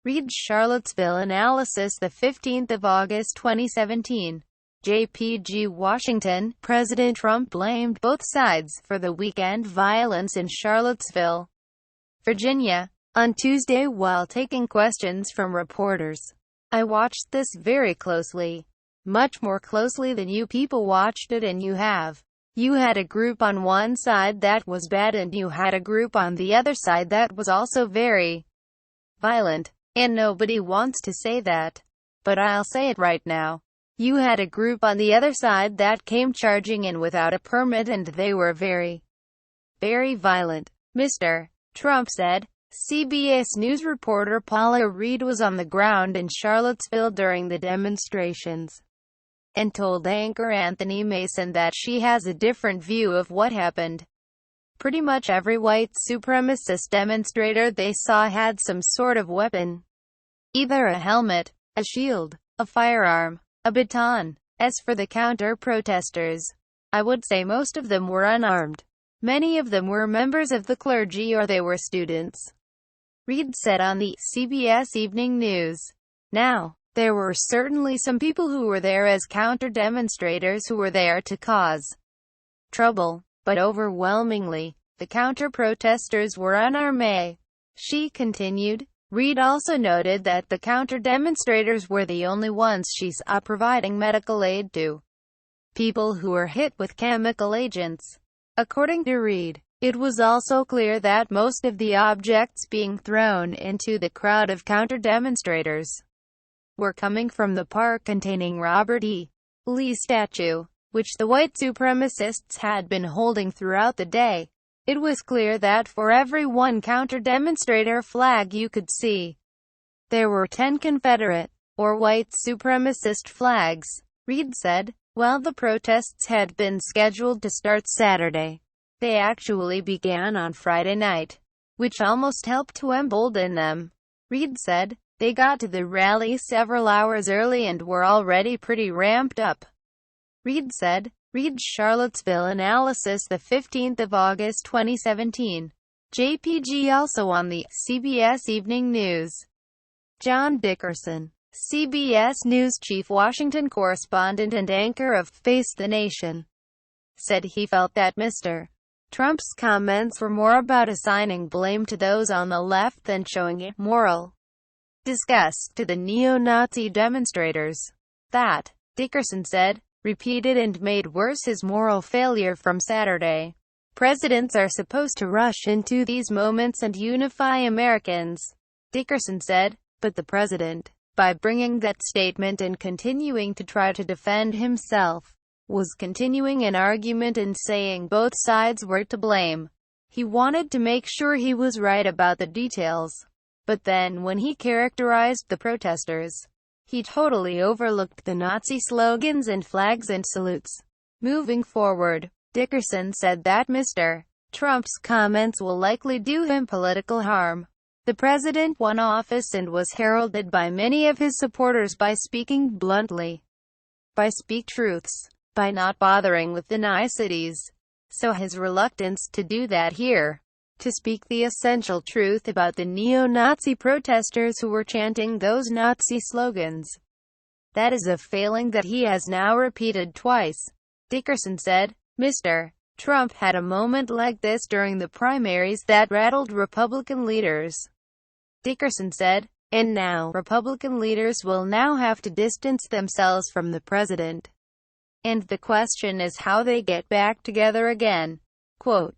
Read Charlottesville analysis 15 August 2017. jpgWASHINGTON, President Trump blamed both sides for the weekend violence in Charlottesville, Virginia, on Tuesday while taking questions from reporters. "I watched this very closely. Much more closely than you people watched it, and you have. You had a group on one side that was bad and you had a group on the other side that was also very violent. And nobody wants to say that. But I'll say it right now. You had a group on the other side that came charging in without a permit and they were very, very violent," Mr. Trump said. CBS News reporter Paula Reed was on the ground in Charlottesville during the demonstrations and told anchor Anthony Mason that she has a different view of what happened. "Pretty much every white supremacist demonstrator they saw had some sort of weapon. Either a helmet, a shield, a firearm, a baton. As for the counter-protesters, I would say most of them were unarmed. Many of them were members of the clergy or they were students," Reed said on the CBS Evening News. Now, there were certainly some people who were there as counter-demonstrators who were there to cause trouble, but overwhelmingly, the counter-protesters were unarmed. She continued. Reed also noted that the counter-demonstrators were the only ones she saw providing medical aid to people who were hit with chemical agents. According to Reed, it was also clear that most of the objects being thrown into the crowd of counter-demonstrators were coming from the park containing Robert E. Lee statue, which the white supremacists had been holding throughout the day. It was clear that for every one counter-demonstrator flag you could see, there were 10 Confederate, or white supremacist flags, Reed said. While the protests had been scheduled to start Saturday, they actually began on Friday night, which almost helped to embolden them, Reed said. They got to the rally several hours early and were already pretty ramped up, Reed said. Read Charlottesville analysis 15 August 2017. JPG also on the CBS Evening News. John Dickerson, CBS News chief Washington correspondent and anchor of Face the Nation, said he felt that Mr. Trump's comments were more about assigning blame to those on the left than showing moral disgust to the neo-Nazi demonstrators. That, Dickerson said, repeated and made worse his moral failure from Saturday. "Presidents are supposed to rush into these moments and unify Americans," Dickerson said, but the president, by bringing that statement and continuing to try to defend himself, was continuing an argument and saying both sides were to blame. He wanted to make sure he was right about the details. But then when he characterized the protesters, he totally overlooked the Nazi slogans and flags and salutes. Moving forward, Dickerson said that Mr. Trump's comments will likely do him political harm. The president won office and was heralded by many of his supporters by speaking bluntly, by speak truths, by not bothering with the niceties. So his reluctance to do that here, to speak the essential truth about the neo-Nazi protesters who were chanting those Nazi slogans, that is a failing that he has now repeated twice, Dickerson said. Mr. Trump had a moment like this during the primaries that rattled Republican leaders, Dickerson said, and now Republican leaders will now have to distance themselves from the president. And the question is how they get back together again. Quote,